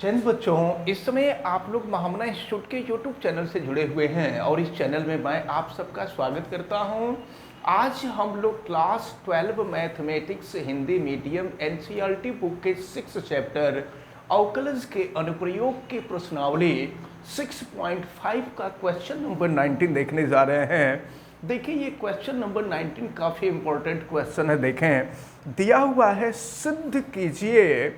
जिन बच्चों इस समय आप लोग महामना इंस्टीट्यूट के यूट्यूब चैनल से जुड़े हुए हैं और इस चैनल में मैं आप सबका स्वागत करता हूं। आज हम लोग class 12 mathematics Hindi medium NCERT book के 6 चैप्टर अवकलज के अनुप्रयोग के प्रश्नावली 6.5 का क्वेश्चन नंबर 19 देखने जा रहे हैं। देखिए ये क्वेश्चन नंबर 19 काफ़ी इंपॉर्टेंट क्वेश्चन है। देखें दिया हुआ है, सिद्ध कीजिए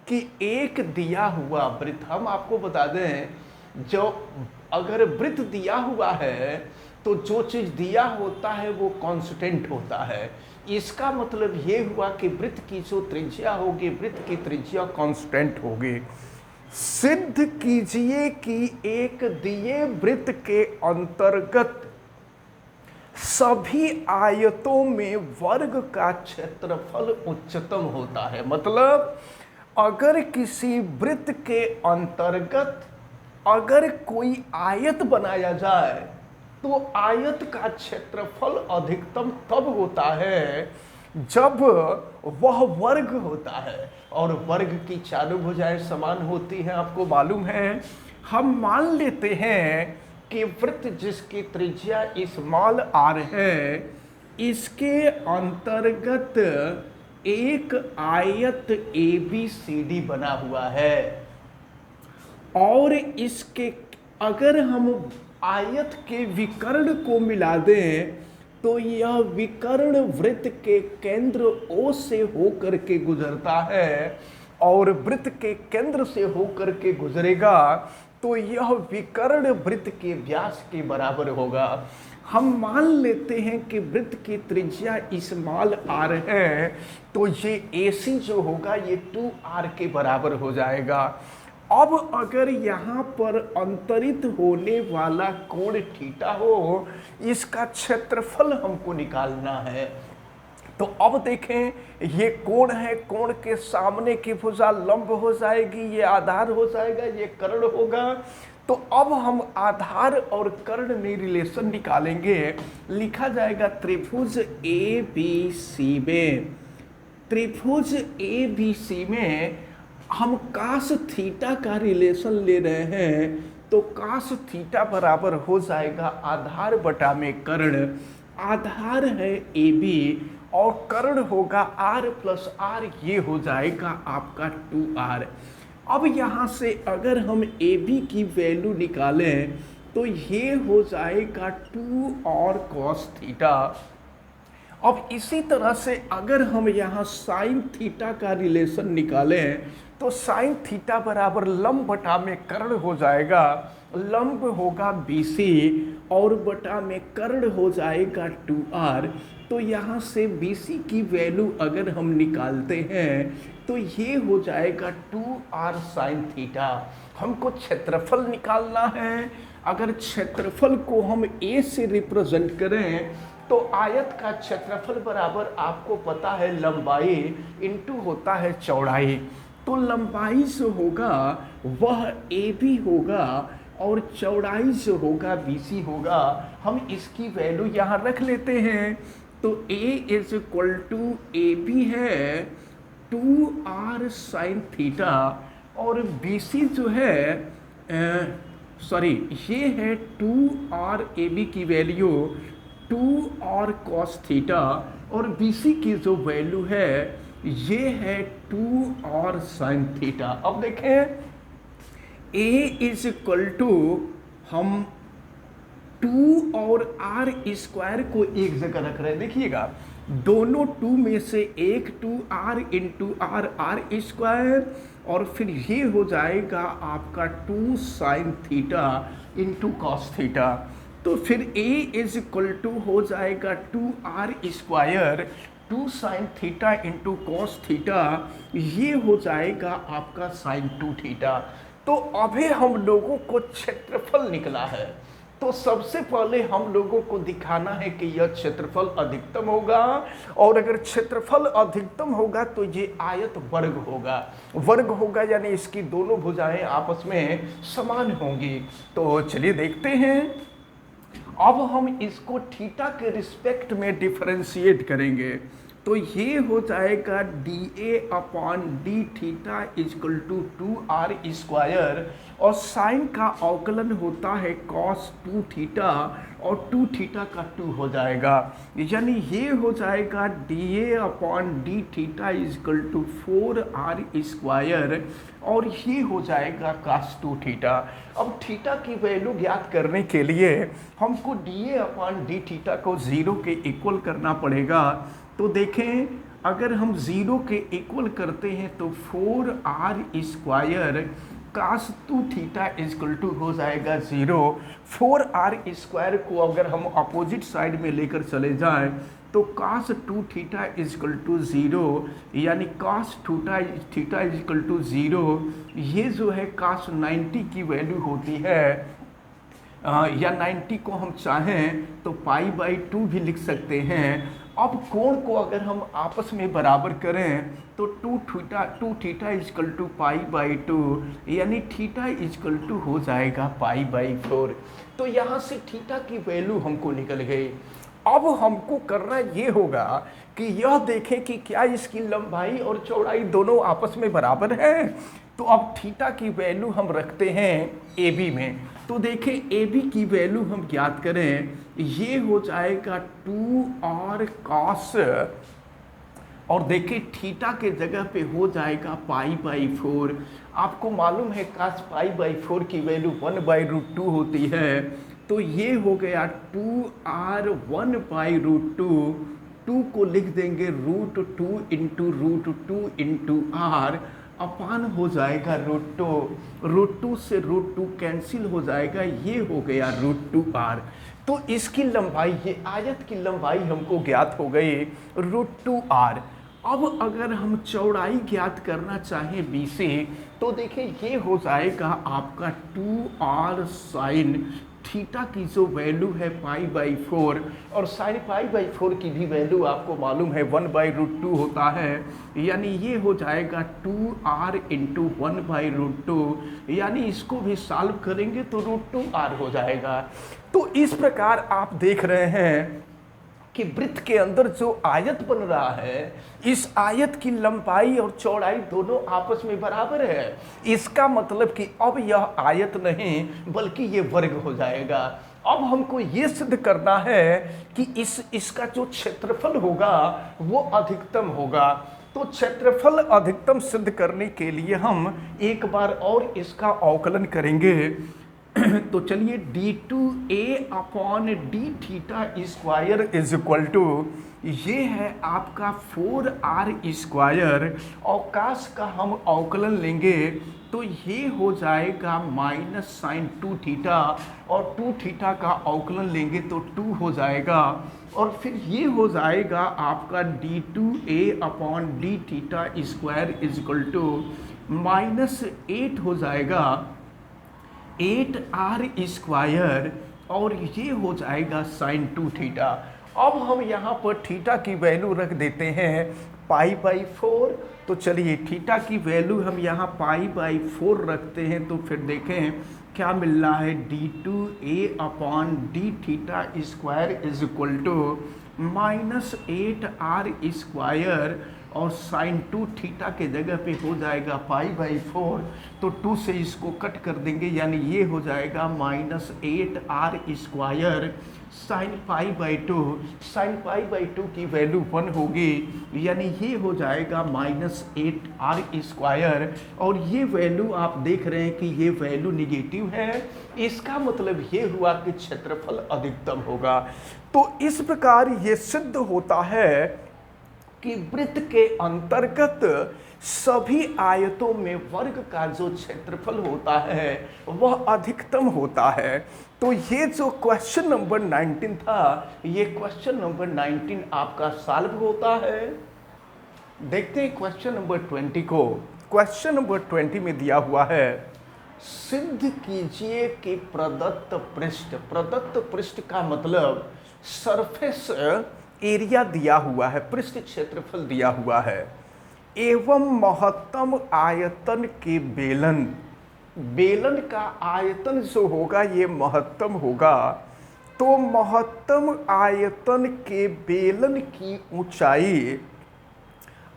कि एक दिया हुआ वृत्त, हम आपको बता दें जो अगर वृत्त दिया हुआ है तो जो चीज़ दिया होता है वो कांस्टेंट होता है। इसका मतलब ये हुआ कि वृत्त की जो त्रिज्या होगी, वृत्त की त्रिज्या कांस्टेंट होगी। सिद्ध कीजिए कि एक दिए वृत्त के अंतर्गत सभी आयतों में वर्ग का क्षेत्रफल उच्चतम होता है। मतलब अगर किसी वृत्त के अंतर्गत अगर कोई आयत बनाया जाए तो आयत का क्षेत्रफल अधिकतम तब होता है जब वह वर्ग होता है, और वर्ग की चारों भुजाएं समान होती हैं, आपको मालूम है। हम मान लेते हैं कि वृत्त जिसकी त्रिज्या स्मॉल r है, इसके अंतर्गत एक आयत ABCD बना हुआ है, और इसके अगर हम आयत के विकर्ण को मिला दें तो यह विकर्ण वृत्त के केंद्र O से होकर के गुजरता है, और वृत्त के केंद्र से होकर के गुजरेगा तो यह विकर्ण वृत्त के व्यास के बराबर होगा। हम मान लेते हैं कि वृत्त की त्रिज्या स्मॉल r है, तो ये AC जो होगा ये 2r के बराबर हो जाएगा। अब अगर यहाँ पर अंतरित होने वाला कोण थीटा हो, इसका क्षेत्रफल हमको निकालना है। तो अब देखें ये कोण है, कोण के सामने की भुजा लंब हो जाएगी, ये आधार हो जाएगा, ये कर्ण होगा। तो अब हम आधार और कर्ण में रिलेशन निकालेंगे। लिखा जाएगा त्रिभुज ABC में, त्रिभुज ABC में हम कास थीटा का रिलेशन ले रहे हैं, तो कास थीटा बराबर हो जाएगा आधार बटा में कर्ण। आधार है AB और कर्ण होगा r प्लस r, ये हो जाएगा आपका 2r। अब यहाँ से अगर हम AB की वैल्यू निकालें तो ये हो जाएगा 2 और cos थीटा। अब इसी तरह से अगर हम यहाँ साइन थीटा का रिलेशन निकालें तो साइन थीटा बराबर लंब बटा में कर्ण हो जाएगा, लंब होगा BC और बटा में कर्ण हो जाएगा 2r। तो यहाँ से BC की वैल्यू अगर हम निकालते हैं तो ये हो जाएगा 2r साइन थीटा। हमको क्षेत्रफल निकालना है। अगर क्षेत्रफल को हम A से रिप्रेजेंट करें तो आयत का क्षेत्रफल बराबर आपको पता है लंबाई इंटू होता है चौड़ाई। तो लंबाई जो होगा वह AB होगा और चौड़ाई जो होगा BC होगा। हम इसकी वैल्यू यहाँ रख लेते हैं। तो A is equal to AB है 2r साइन थीटा, और BC जो है ये है 2r AB की वैल्यू 2 और cos थीटा, और BC की जो वैल्यू है ये है 2 और साइन थीटा। अब देखें A इज इक्वल टू हम 2 और r स्क्वायर को एक जगह रख रहे हैं। देखिएगा दोनों 2 में से एक 2r इंटू r स्क्वायर, और फिर ये हो जाएगा आपका 2 sine theta into cos theta. तो फिर A इज इक्वल टू हो जाएगा 2r square 2 sine theta into cos theta, ये हो जाएगा आपका साइन 2 थीटा। तो अभी हम लोगों को क्षेत्रफल निकला है, तो सबसे पहले हम लोगों को दिखाना है कि यह क्षेत्रफल अधिकतम होगा, और अगर क्षेत्रफल अधिकतम होगा तो ये आयत वर्ग होगा। वर्ग होगा यानी इसकी दोनों भुजाएं आपस में समान होंगी। तो चलिए देखते हैं। अब हम इसको थीटा के रिस्पेक्ट में डिफरेंशिएट करेंगे। तो ये हो जाएगा D A upon D theta is equal to 2r², और साइन का अवकलन होता है कॉस 2 थीटा, और 2 थीटा का 2 हो जाएगा, यानी ये हो जाएगा D A upon D theta is equal to 4r², और ये हो जाएगा cos 2 थीटा। अब थीटा की वैल्यू ज्ञात करने के लिए हमको D A upon D theta को 0 के इक्वल करना पड़ेगा। तो देखें, अगर हम 0 के इक्वल करते हैं तो 4r² cos 2 theta is equal to हो जाएगा 0। 4r² को अगर हम अपोजिट साइड में लेकर चले जाएं तो cos 2 थीटा इजकल टू 0, यानी cos थीटा इजकल टू 0, ये जो है cos 90 की वैल्यू होती है, या 90 को हम चाहें तो π/2 भी लिख सकते हैं। अब कोण को अगर हम आपस में बराबर करें तो 2 थीटा इजकल टू π/2, यानी थीटा इजकल टू हो जाएगा π/4। तो यहाँ से थीटा की वैल्यू हमको निकल गई। अब हमको करना ये होगा कि यह देखें कि क्या इसकी लंबाई और चौड़ाई दोनों आपस में बराबर है। तो अब थीटा की वैल्यू हम रखते हैं ए बी में। तो देखें, ए बी की वैल्यू हम ज्ञात करें, ये हो जाएगा 2r cos, और देखिए थीटा के जगह पे हो जाएगा π/4। आपको मालूम है cos π/4 की वैल्यू 1/√2 होती है। तो ये हो गया 2r 1/√2, 2 को लिख देंगे √2 इंटू √2 इंटू r, अपान हो जाएगा √2 से √2 कैंसिल हो जाएगा, ये हो गया √2r। तो इसकी लंबाई, ये आयत की लंबाई हमको ज्ञात हो गई √2r। अब अगर हम चौड़ाई ज्ञात करना चाहें बी से, तो देखिए ये हो जाएगा आपका 2r sin थीटा की जो वैल्यू है π/4, और sin π/4 की भी वैल्यू आपको मालूम है 1/√2 होता है, यानी ये हो जाएगा 2r इंटू 1/√2, यानी इसको भी सॉल्व करेंगे तो √2r हो जाएगा। तो इस प्रकार आप देख रहे हैं कि वृत्त के अंदर जो आयत बन रहा है, इस आयत की लंबाई और चौड़ाई दोनों आपस में बराबर है। इसका मतलब कि अब यह आयत नहीं बल्कि ये वर्ग हो जाएगा। अब हमको ये सिद्ध करना है कि इसका जो क्षेत्रफल होगा वो अधिकतम होगा। तो क्षेत्रफल अधिकतम सिद्ध करने के लिए हम एक बार और इसका अवकलन करेंगे। तो चलिए d2a upon D theta square is equal to, ये है आपका 4r², और cos का हम अवकलन लेंगे तो ये हो जाएगा माइनस साइन 2 थीटा, और 2 थीटा का अवकलन लेंगे तो 2 हो जाएगा, और फिर ये हो जाएगा आपका d2a upon D theta square is equal to -8 हो जाएगा 8r², और ये हो जाएगा साइन 2 थीटा। अब हम यहाँ पर थीटा की वैल्यू रख देते हैं π/4। तो चलिए थीटा की वैल्यू हम यहाँ π/4 रखते हैं, तो फिर देखें क्या मिल रहा है, d2a upon D theta square is equal to -8r², और साइन 2 थीटा के जगह पे हो जाएगा π/4, तो 2 से इसको कट कर देंगे, यानी ये हो जाएगा -8r² साइन π/2। साइन π/2 की वैल्यू 1 होगी, यानी ये हो जाएगा -8r², और ये वैल्यू आप देख रहे हैं कि ये वैल्यू निगेटिव है। इसका मतलब ये हुआ कि क्षेत्रफल अधिकतम होगा। तो इस प्रकार ये सिद्ध होता है कि वृत्त के अंतर्गत सभी आयतों में वर्ग का जो क्षेत्रफल होता है वह अधिकतम होता है। तो ये जो क्वेश्चन नंबर 19 था, ये क्वेश्चन नंबर 19 आपका सॉल्व होता है। देखते हैं क्वेश्चन नंबर 20 को। क्वेश्चन नंबर 20 में दिया हुआ है, सिद्ध कीजिए कि प्रदत्त पृष्ठ का मतलब सरफेस एरिया दिया हुआ है, पृष्ठ क्षेत्रफल दिया हुआ है, एवं महत्तम आयतन के बेलन का आयतन जो होगा ये महत्तम होगा। तो महत्तम आयतन के बेलन की ऊंचाई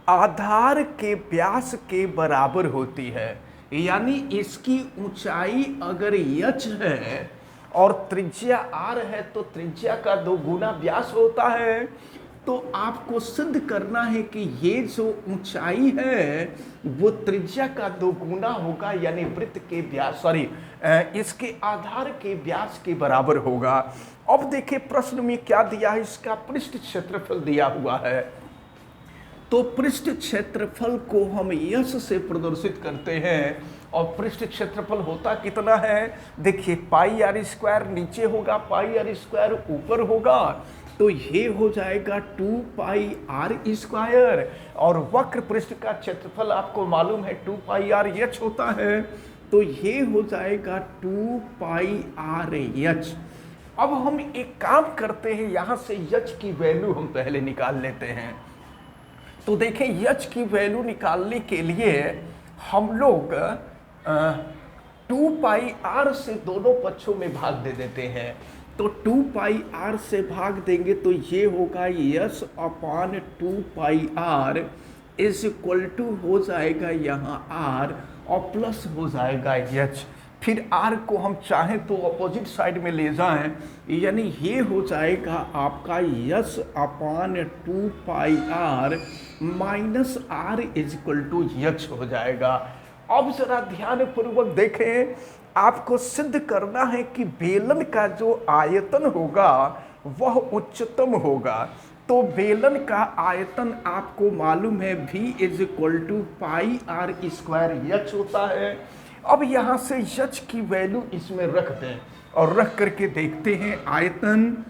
आधार के व्यास के बराबर होती है। यानी इसकी ऊंचाई अगर h है और त्रिज्या r है तो त्रिज्या का 2 गुना व्यास होता है। तो आपको सिद्ध करना है कि ये जो ऊंचाई है वो त्रिज्या का 2 गुना होगा, यानी वृत्त के व्यास इसके आधार के व्यास के बराबर होगा। अब देखिए प्रश्न में क्या दिया है, इसका पृष्ठ क्षेत्रफल दिया हुआ है। तो पृष्ठ क्षेत्रफल को हम यश से प्रदर्शित करते हैं और पृष्ठ क्षेत्रफल होता कितना है, देखिए पाई आर स्क्वायर नीचे होगा, पाई आर स्क्वायर ऊपर होगा, तो ये हो जाएगा 2 पाई आर स्क्वायर। और वक्र पृष्ठ का क्षेत्रफल आपको मालूम है 2 पाई आर एच होता है, तो ये हो जाएगा 2 पाई आर एच। अब हम एक काम करते हैं, यहाँ से एच की वैल्यू हम पहले निकाल लेते हैं। तो देखें एच की वैल्यू निकालने के लिए हम लोग 2 पाई आर से दोनों पक्षों में भाग दे देते हैं। तो 2 पाई आर से भाग देंगे तो ये होगा S upon 2 pi R is equal to हो जाएगा यहाँ आर और प्लस हो जाएगा एच। फिर आर को हम चाहें तो अपोजिट साइड में ले जाएं, यानी ये हो जाएगा आपका S upon 2 pi are minus are is equal to H हो जाएगा। अब जरा ध्यान पूर्वक देखें, आपको सिद्ध करना है कि बेलन का जो आयतन होगा वह उच्चतम होगा। तो बेलन का आयतन आपको मालूम है v is equal to pi are square H होता है। अब यहाँ से एच की वैल्यू इसमें रख दें और रख करके देखते हैं आयतन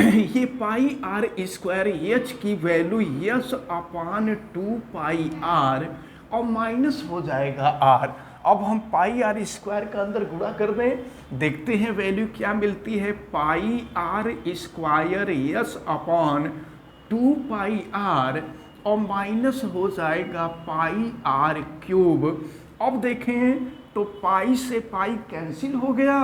ये पाई आर स्क्वायर एच की value S upon 2 pi are और माइनस हो जाएगा आर। अब हम पाई आर स्क्वायर का अंदर गुणा कर दें, देखते हैं वैल्यू क्या मिलती है, pi are square S upon 2 pi are और माइनस हो जाएगा पाई आर क्यूब। अब देखें तो पाई से पाई कैंसिल हो गया,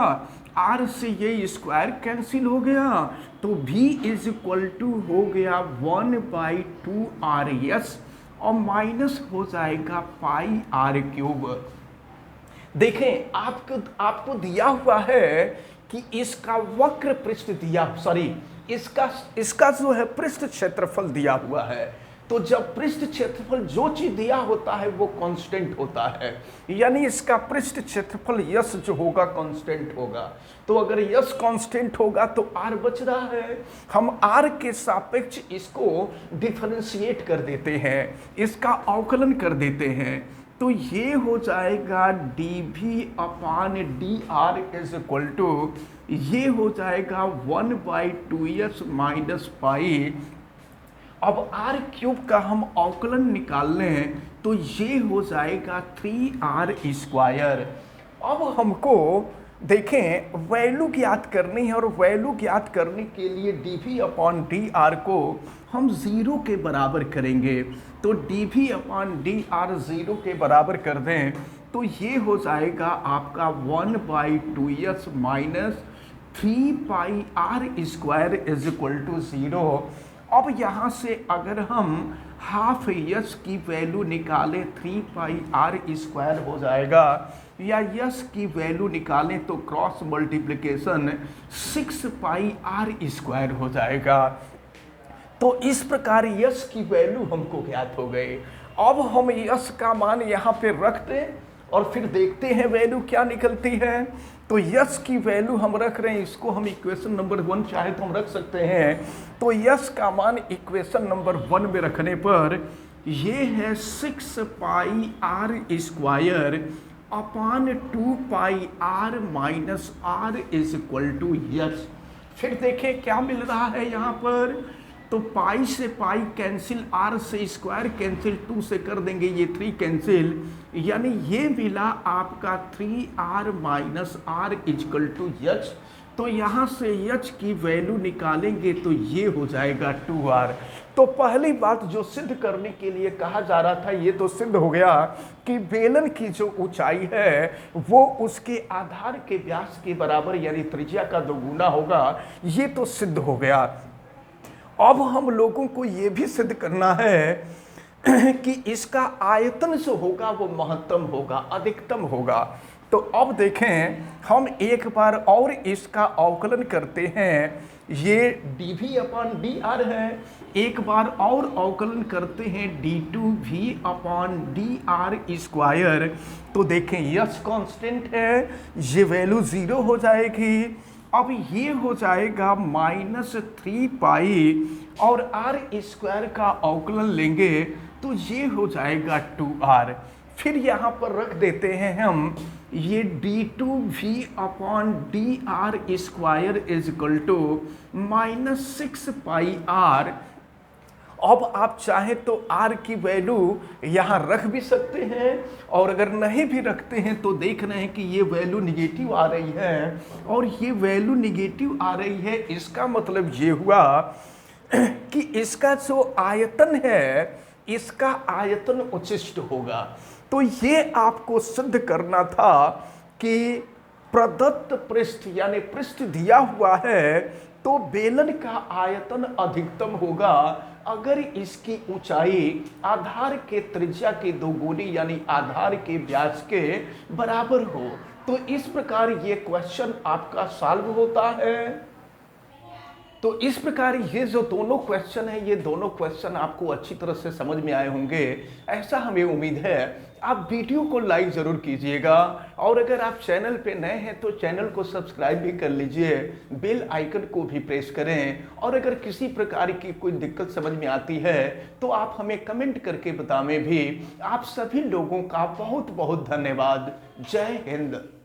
आर से ये स्क्वायर कैंसिल हो गया, तो v इज इक्वल टू हो गया 1/2 आर एस और माइनस हो जाएगा पाई आर क्यूब। देखें आपको दिया हुआ है कि इसका वक्र पृष्ठ दिया इसका जो है पृष्ठ क्षेत्रफल दिया हुआ है। तो जब पृष्ठ क्षेत्रफल जो चीज दिया होता है वो कांस्टेंट होता है, यानी इसका पृष्ठ क्षेत्रफल यस जो होगा कांस्टेंट होगा। तो अगर यस कांस्टेंट होगा तो आर बच रहा है, हम आर के सापेक्ष इसको डिफरेंशिएट कर देते हैं, इसका अवकलन कर देते हैं। तो ये हो जाएगा dv upon D R is equal to ये हो जाएगा 1/2s माइनस पाई। अब आर क्यूब का हम अवकलन निकाल लें तो ये हो जाएगा 3r स्क्वायर। अब हमको देखें वैल्यू ज्ञात करनी है और वैल्यू ज्ञात करने के लिए dv अपॉन डी आर को हम 0 के बराबर करेंगे। तो dv अपॉन डी आर 0 के बराबर कर दें तो ये हो जाएगा आपका 1/2s minus 3 pi are square is equal to 0। अब यहाँ से अगर हम हाफ यस की वैल्यू निकालें 3 पाई आर स्क्वायर हो जाएगा, या यस की वैल्यू निकालें तो cross multiplication 6 pi are square हो जाएगा। तो इस प्रकार यस की वैल्यू हमको ज्ञात हो गई। अब हम यस का मान यहाँ पे रख दें और फिर देखते हैं वैल्यू क्या निकलती है। तो यस की वैल्यू हम रख रहे हैं, इसको हम इक्वेशन नंबर 1 चाहे तो हम रख सकते हैं। तो यस का मान इक्वेशन नंबर 1 में रखने पर ये है 6 pi are square upon 2 pi are minus are is equal to S. फिर देखें क्या मिल रहा है यहाँ पर, तो पाई से पाई कैंसिल, आर से स्क्वायर कैंसिल, 2 से कर देंगे ये 3 कैंसिल, यानी ये मिला आपका 3r minus R is equal to H. तो यहाँ से एच की वैल्यू निकालेंगे तो ये हो जाएगा 2r। तो पहली बात जो सिद्ध करने के लिए कहा जा रहा था ये तो सिद्ध हो गया कि बेलन की जो ऊंचाई है वो उसके आधार के व्यास के बराबर यानी त्रिज्या का 2 गुना होगा, ये तो सिद्ध हो गया। अब हम लोगों को ये भी सिद्ध करना है कि इसका आयतन जो होगा वो महत्तम होगा, अधिकतम होगा। तो अब देखें, हम एक बार और इसका अवकलन करते हैं। ये dv अपॉन डी आर है। एक बार और अवकलन करते हैं d2v upon D R square. तो देखें यस कांस्टेंट है, ये वैल्यू 0 हो जाएगी। अब ये हो जाएगा -3 और आर स्क्वायर का अवकलन लेंगे तो ये हो जाएगा 2r। फिर यहाँ पर रख देते हैं हम ये d2v upon D R square is equal to -6πr। अब आप चाहें तो r की वैल्यू यहाँ रख भी सकते हैं, और अगर नहीं भी रखते हैं तो देख रहे हैं कि ये वैल्यू निगेटिव आ रही है, और ये वैल्यू निगेटिव आ रही है। इसका मतलब ये हुआ कि इसका जो आयतन है, इसका आयतन उचिष्ट होगा। तो ये आपको सिद्ध करना था कि प्रदत्त पृष्ठ यानी पृष्ठ दिया हुआ है तो बेलन का आयतन अधिकतम होगा अगर इसकी ऊंचाई आधार के त्रिज्या के 2 गुनी यानी आधार के व्यास के बराबर हो। तो इस प्रकार ये क्वेश्चन आपका सॉल्व होता है। तो इस प्रकार ये जो दोनों क्वेश्चन है, ये दोनों क्वेश्चन आपको अच्छी तरह से समझ में आए होंगे, ऐसा हमें उम्मीद है। आप वीडियो को लाइक ज़रूर कीजिएगा, और अगर आप चैनल पे नए हैं तो चैनल को सब्सक्राइब भी कर लीजिए, बेल आइकन को भी प्रेस करें। और अगर किसी प्रकार की कोई दिक्कत समझ में आती है तो आप हमें कमेंट करके बतावें भी। आप सभी लोगों का बहुत बहुत धन्यवाद। जय हिंद।